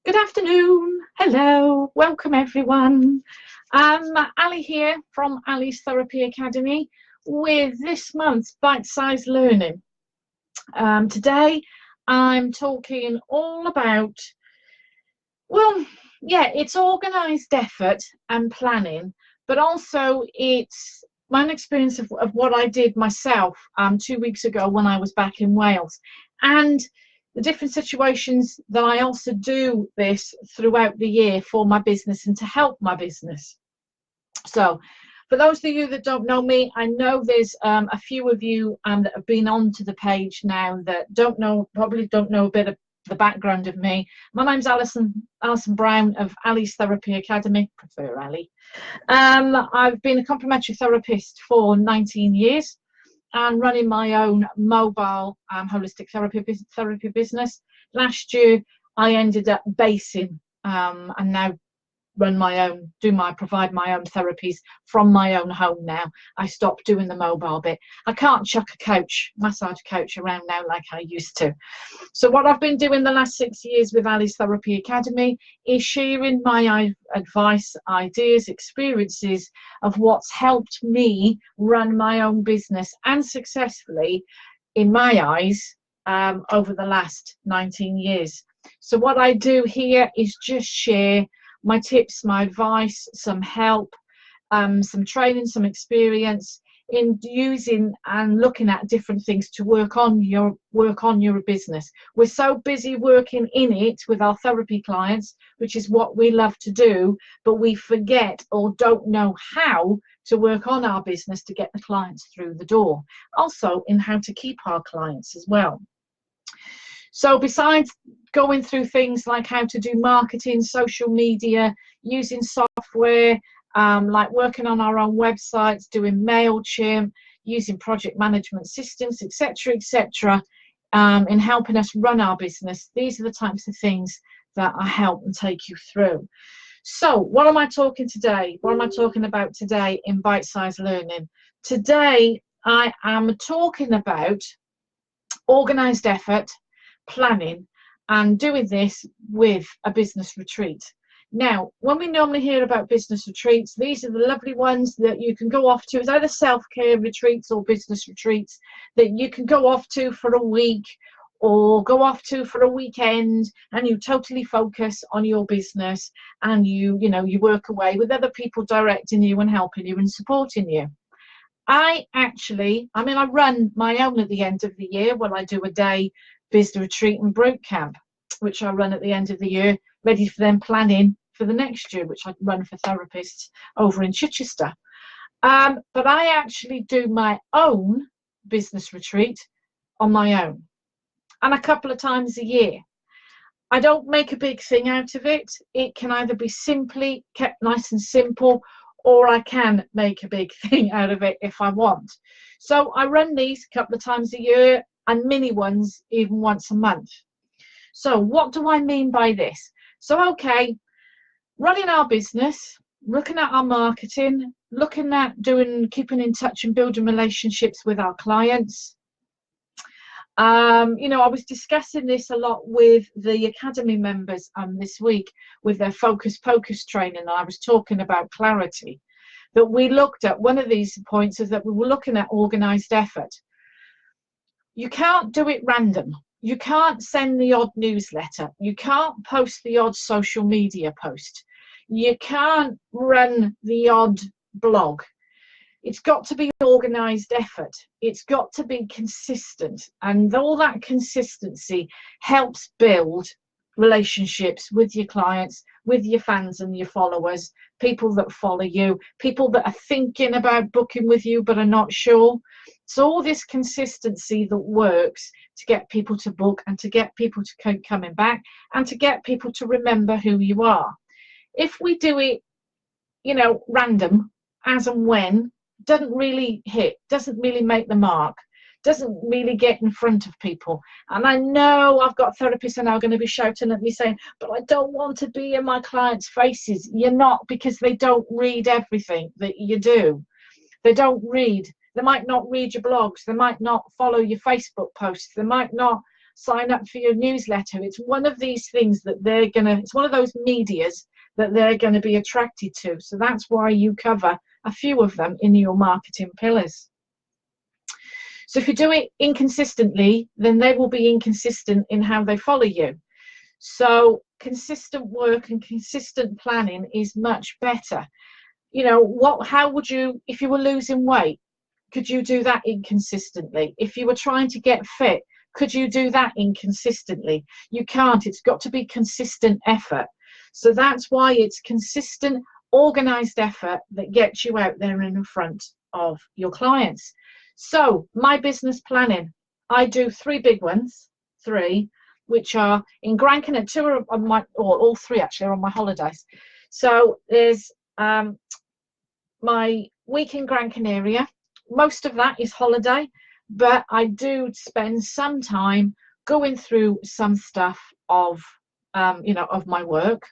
Good afternoon. Hello. Welcome everyone. Ali here from Ali's Therapy Academy with this month's bite-sized learning. Today I'm talking all about, it's organised effort and planning, but also it's my own experience of what I did myself 2 weeks ago when I was back in Wales, and the different situations that I also do this throughout the year for my business and to help my business. So for those of you that don't know me, I know there's a few of you that have been onto the page now that probably don't know a bit of the background of me. My name's Alison Brown of Ali's Therapy Academy, prefer Ali. I've been a complementary therapist for 19 years. And running my own mobile holistic therapy business. Last year, I ended up basing and now provide my own therapies from my own home now. I stopped doing the mobile bit. I can't chuck a massage couch around now like I used to. So what I've been doing the last 6 years with Ali's Therapy Academy is sharing my advice, ideas, experiences of what's helped me run my own business and successfully, in my eyes, over the last 19 years. So what I do here is just share my tips, my advice, some help, some training, some experience in using and looking at different things to work on your business. We're so busy working in it with our therapy clients, which is what we love to do, but we forget or don't know how to work on our business to get the clients through the door. Also in how to keep our clients as well. So besides going through things like how to do marketing, social media, using software, like working on our own websites, doing MailChimp, using project management systems, etc., in helping us run our business, these are the types of things that I help and take you through. So what am I talking today? What am I talking about today in bite-sized learning? Today I am talking about organised effort, planning, and doing this with a business retreat. Now, when we normally hear about business retreats, these are the lovely ones that you can go off to. It's either self-care retreats or business retreats that you can go off to for a week or go off to for a weekend, and you totally focus on your business and you work away with other people directing you and helping you and supporting you. I run my own at the end of the year when I do a day business retreat and boot camp, which I run at the end of the year, ready for them planning for the next year, which I run for therapists over in Chichester. But I actually do my own business retreat on my own, and a couple of times a year. I don't make a big thing out of it. It can either be simply kept nice and simple, or I can make a big thing out of it if I want. So I run these a couple of times a year, and mini ones even once a month. So what do I mean by this? So okay, running our business, looking at our marketing, looking at keeping in touch and building relationships with our clients. I was discussing this a lot with the academy members this week with their focus training, and I was talking about clarity. That we looked at, one of these points is that we were looking at organised effort. You can't do it random. You can't send the odd newsletter. You can't post the odd social media post. You can't run the odd blog. It's got to be organised effort. It's got to be consistent. And all that consistency helps build relationships with your clients, with your fans and your followers, people that follow you, people that are thinking about booking with you but are not sure. So all this consistency that works to get people to book and to get people to keep coming back and to get people to remember who you are. If we do it, random, as and when, doesn't really hit, doesn't really make the mark, doesn't really get in front of people. And I know I've got therapists that are going to be shouting at me saying, but I don't want to be in my clients' faces. You're not, because they don't read everything that you do. They don't read. They might not read your blogs. They might not follow your Facebook posts. They might not sign up for your newsletter. It's one of these things that it's one of those medias that they're going to be attracted to. So that's why you cover a few of them in your marketing pillars. So if you do it inconsistently, then they will be inconsistent in how they follow you. So consistent work and consistent planning is much better. You know, how would you, if you were losing weight, could you do that inconsistently? If you were trying to get fit, could you do that inconsistently? You can't. It's got to be consistent effort. So that's why it's consistent, organized effort that gets you out there in front of your clients. So my business planning, I do 3 big ones, 3, which are in Gran Canaria. 2 are on my, or all 3 actually are on my holidays. So there's my week in Gran Canaria. Most of that is holiday, but I do spend some time going through some stuff of, of my work,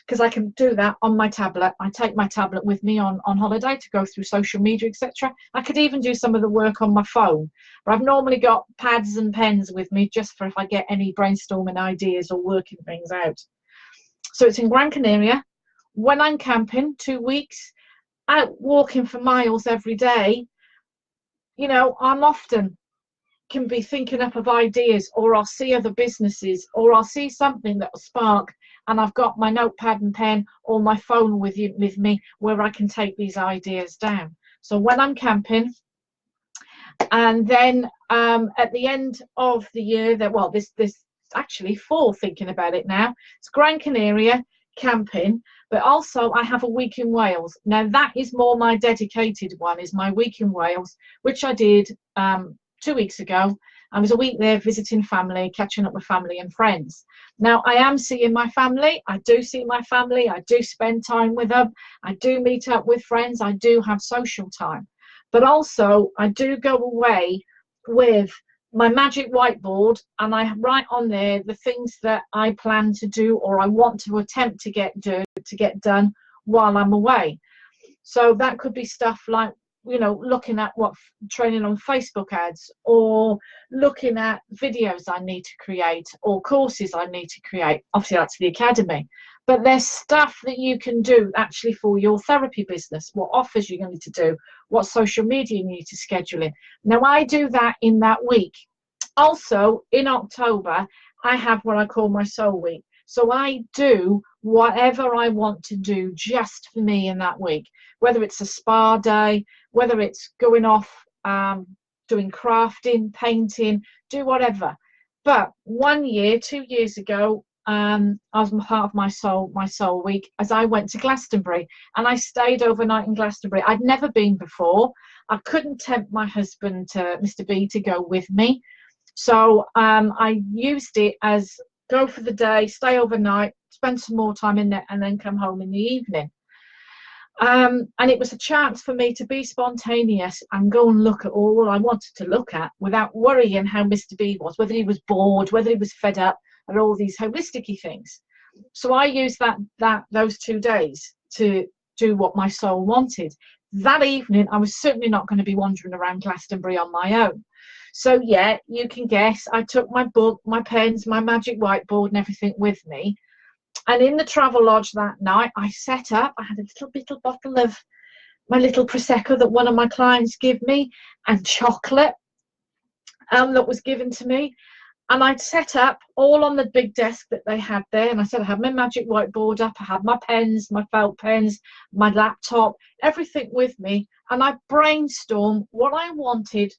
because I can do that on my tablet. I take my tablet with me on holiday to go through social media, etc. I could even do some of the work on my phone, but I've normally got pads and pens with me just for if I get any brainstorming ideas or working things out. So it's in Gran Canaria. When I'm camping, 2 weeks, out walking for miles every day, you know, I'm often can be thinking up of ideas, or I'll see other businesses, or I'll see something that will spark, and I've got my notepad and pen or my phone with me where I can take these ideas down. So when I'm camping, and then at the end of the year, this actually fall, thinking about it now, it's Gran Canaria camping, but also I have a week in Wales. Now that is more my dedicated one, is my week in Wales, which I did 2 weeks ago. I was a week there visiting family, catching up with family and friends. Now I am seeing my family. I do see my family. I do spend time with them. I do meet up with friends. I do have social time. But also I do go away with my magic whiteboard, and I write on there the things that I plan to do or I want to attempt to get done while I'm away. So that could be stuff like, you know, looking at what training on Facebook ads, or looking at videos I need to create, or courses I need to create. Obviously that's the academy, but there's stuff that you can do actually for your therapy business, what offers you're going to do, what social media you need to schedule in. Now I do that in that week. Also in October I have what I call my soul week. So I do whatever I want to do just for me in that week, whether it's a spa day, whether it's going off doing crafting, painting, do whatever. But 1 year, 2 years ago, I was part of my soul week, as I went to Glastonbury, and I stayed overnight in Glastonbury. I'd never been before. I couldn't tempt my husband, Mr. B, to go with me. So I used it as go for the day, stay overnight, spend some more time in there, and then come home in the evening. And it was a chance for me to be spontaneous and go and look at all I wanted to look at without worrying how Mr. B was, whether he was bored, whether he was fed up, and all these holistic-y things. So I used those 2 days to do what my soul wanted. That evening, I was certainly not going to be wandering around Glastonbury on my own. So yeah, you can guess, I took my book, my pens, my magic whiteboard and everything with me. And in the travel lodge that night, I set up, I had a little bottle of my little Prosecco that one of my clients gave me, and chocolate that was given to me. And I'd set up all on the big desk that they had there. And I said, I had my magic whiteboard up, I had my pens, my felt pens, my laptop, everything with me. And I brainstormed what I wanted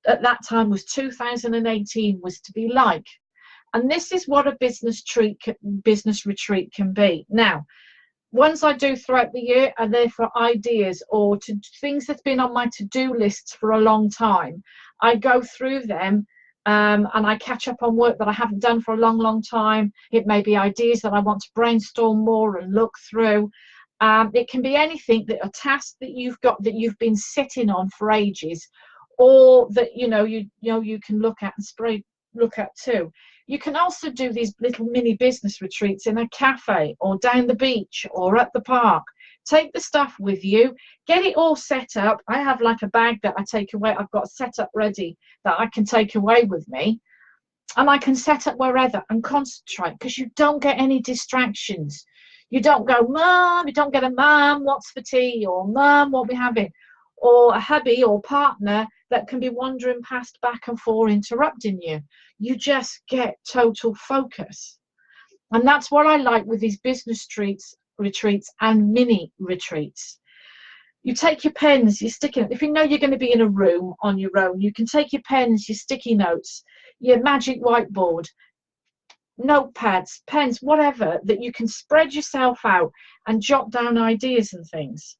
at that time was 2018 was to be like. And this is what a business retreat can be. Now, ones I do throughout the year are there for ideas or to things that's been on my to-do lists for a long time. I go through them and I catch up on work that I haven't done for a long time. It may be ideas that I want to brainstorm more and look through. It can be anything, that a task that you've got that you've been sitting on for ages, or that you can look at and look at too. You can also do these little mini business retreats in a cafe or down the beach or at the park. Take the stuff with you, get it all set up. I have like a bag that I take away. I've got set up ready that I can take away with me. And I can set up wherever and concentrate, because you don't get any distractions. You don't go, Mum, you don't get a Mum, what's for tea? Or Mum, what we having? Or a hubby or partner that can be wandering past back and forth, interrupting you. You just get total focus. And that's what I like with these business retreats and mini retreats. You take your pens, you stick it. If you know you're going to be in a room on your own, you can take your pens, your sticky notes, your magic whiteboard, notepads, pens, whatever, that you can spread yourself out and jot down ideas and things.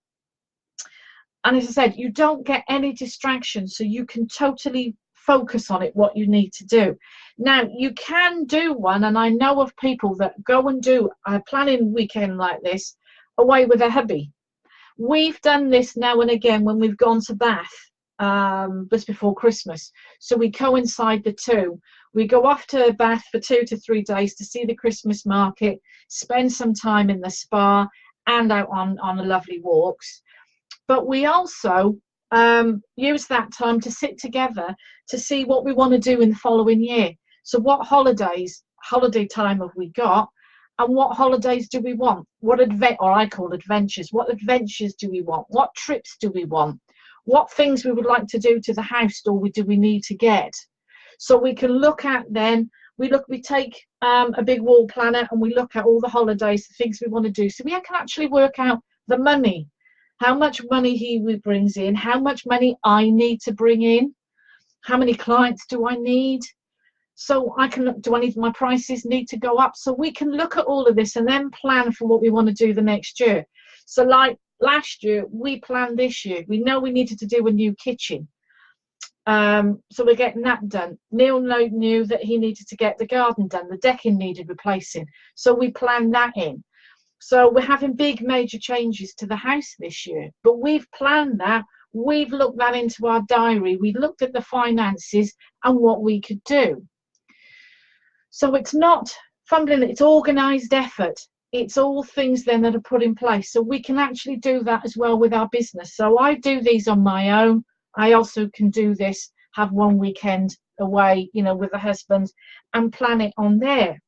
And as I said, you don't get any distractions, so you can totally focus on it, what you need to do. Now, you can do one, and I know of people that go and do a planning weekend like this away with a hubby. We've done this now and again when we've gone to Bath just before Christmas. So we coincide the two. We go off to Bath for 2 to 3 days to see the Christmas market, spend some time in the spa and out on the lovely walks. But we also use that time to sit together to see what we want to do in the following year. So what holiday time have we got? And what holidays do we want? What or I call adventures. What adventures do we want? What trips do we want? What things we would like to do to the house do we need to get? So we can look at then, we take a big wall planner and we look at all the holidays, the things we want to do. So we can actually work out the money, how much money he brings in, how much money I need to bring in, how many clients do I need? So I can look, my prices need to go up? So we can look at all of this and then plan for what we want to do the next year. So like last year, we planned this year. We know we needed to do a new kitchen. So we're getting that done. Neil knew that he needed to get the garden done. The decking needed replacing. So we planned that in. So we're having big major changes to the house this year. But we've planned that. We've looked that into our diary. We looked at the finances and what we could do. So it's not fumbling, it's organised effort. It's all things then that are put in place. So we can actually do that as well with our business. So I do these on my own. I also can do this, have one weekend away, with the husband and plan it on there.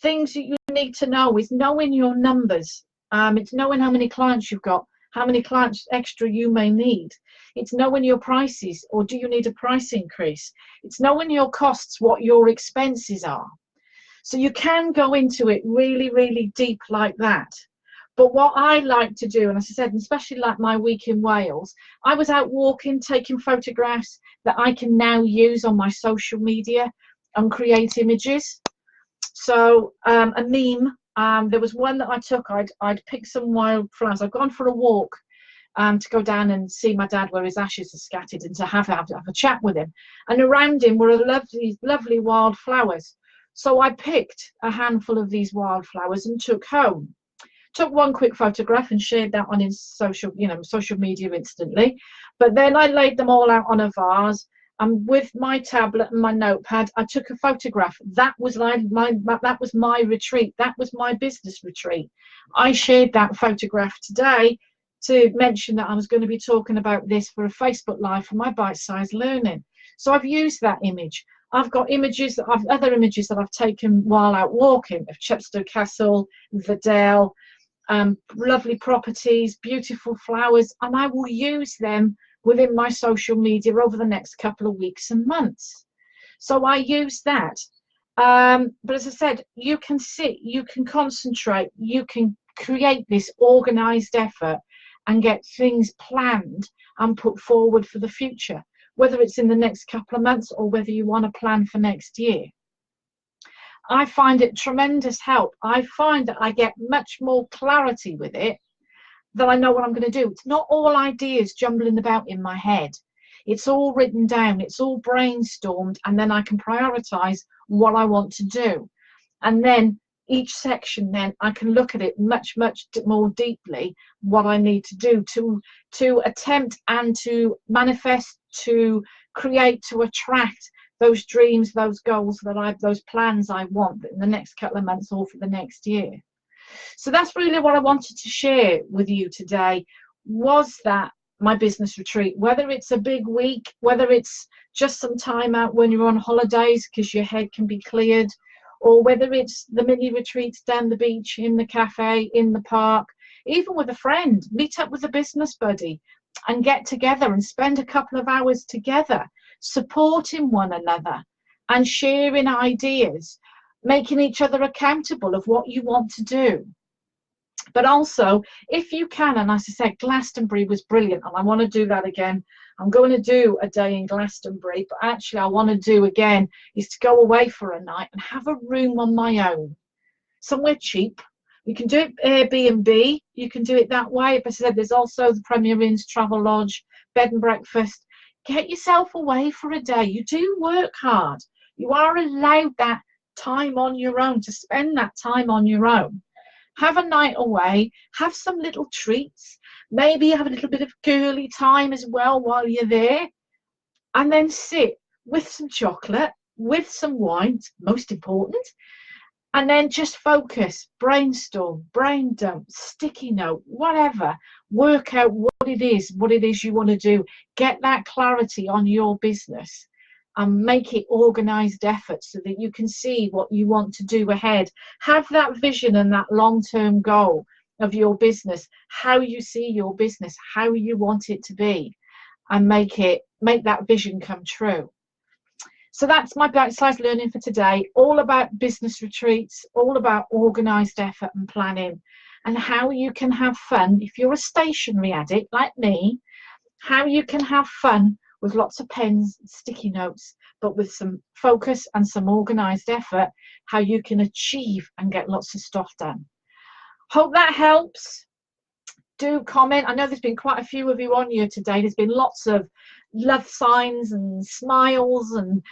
Things that you need to know is knowing your numbers. It's knowing how many clients you've got, how many clients extra you may need. It's knowing your prices, or do you need a price increase? It's knowing your costs, what your expenses are. So you can go into it really, really deep like that. But what I like to do, and as I said, especially like my week in Wales, I was out walking, taking photographs that I can now use on my social media and create images. So a meme, there was one that I took, I'd picked some wildflowers. I've gone for a walk to go down and see my dad where his ashes are scattered and to have a chat with him. And around him were lovely, lovely wildflowers. So I picked a handful of these wildflowers and took home. Took one quick photograph and shared that on social media instantly. But then I laid them all out on a vase, and with my tablet and my notepad, I took a photograph. That was my retreat. That was my business retreat. I shared that photograph today to mention that I was going to be talking about this for a Facebook Live for my bite-sized learning. So I've used that image. I've got other images that I've taken while out walking of Chepstow Castle, the Dale, lovely properties, beautiful flowers, and I will use them within my social media over the next couple of weeks and months. So I use that. But as I said, you can sit, you can concentrate, you can create this organised effort and get things planned and put forward for the future, whether it's in the next couple of months or whether you want to plan for next year. I find it tremendous help. I find that I get much more clarity with it, that I know what I'm going to do. It's not all ideas jumbling about in my head. It's all written down, it's all brainstormed, and then I can prioritize what I want to do. And then each section, then I can look at it much more deeply, what I need to do to attempt and to manifest, to create, to attract those dreams, those goals those plans I want in the next couple of months or for the next year. So that's really what I wanted to share with you today, was that my business retreat, whether it's a big week, whether it's just some time out when you're on holidays because your head can be cleared, or whether it's the mini retreats down the beach, in the cafe, in the park, even with a friend. Meet up with a business buddy and get together and spend a couple of hours together, supporting one another and sharing ideas, making each other accountable of what you want to do. But also, if you can, and as I said, Glastonbury was brilliant, and I want to do that again. I'm going to do a day in Glastonbury, but actually I want to do again is to go away for a night and have a room on my own, somewhere cheap. You can do it Airbnb, you can do it that way. But as I said, there's also the Premier Inns Travel Lodge, bed and breakfast. Get yourself away for a day. You do work hard. You are allowed that time on your own, to spend that time on your own. Have a night away, have some little treats, maybe have a little bit of girly time as well while you're there, and then sit with some chocolate, with some wine, most important, and then just focus, brainstorm, brain dump, sticky note, whatever, work out what it is you want to do, get that clarity on your business. And make it organised effort so that you can see what you want to do ahead. Have that vision and that long-term goal of your business, how you see your business, how you want it to be, and make that vision come true. So that's my bite-sized learning for today, all about business retreats, all about organised effort and planning, and how you can have fun. If you're a stationery addict like me, how you can have fun with lots of pens and sticky notes, but with some focus and some organised effort, how you can achieve and get lots of stuff done. Hope that helps. Do comment. I know there's been quite a few of you on here today. There's been lots of love signs and smiles and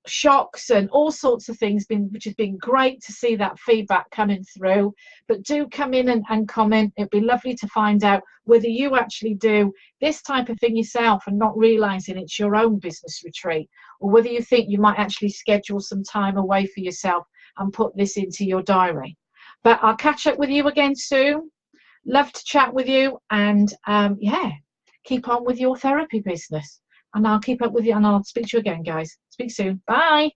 shocks and all sorts of things, which has been great to see that feedback coming through. But do come in and comment. It'd be lovely to find out whether you actually do this type of thing yourself and not realizing it's your own business retreat, or whether you think you might actually schedule some time away for yourself and put this into your diary. But I'll catch up with you again soon. Love to chat with you, and yeah, keep on with your therapy business. And I'll keep up with you, and I'll speak to you again, guys. Speak soon. Bye.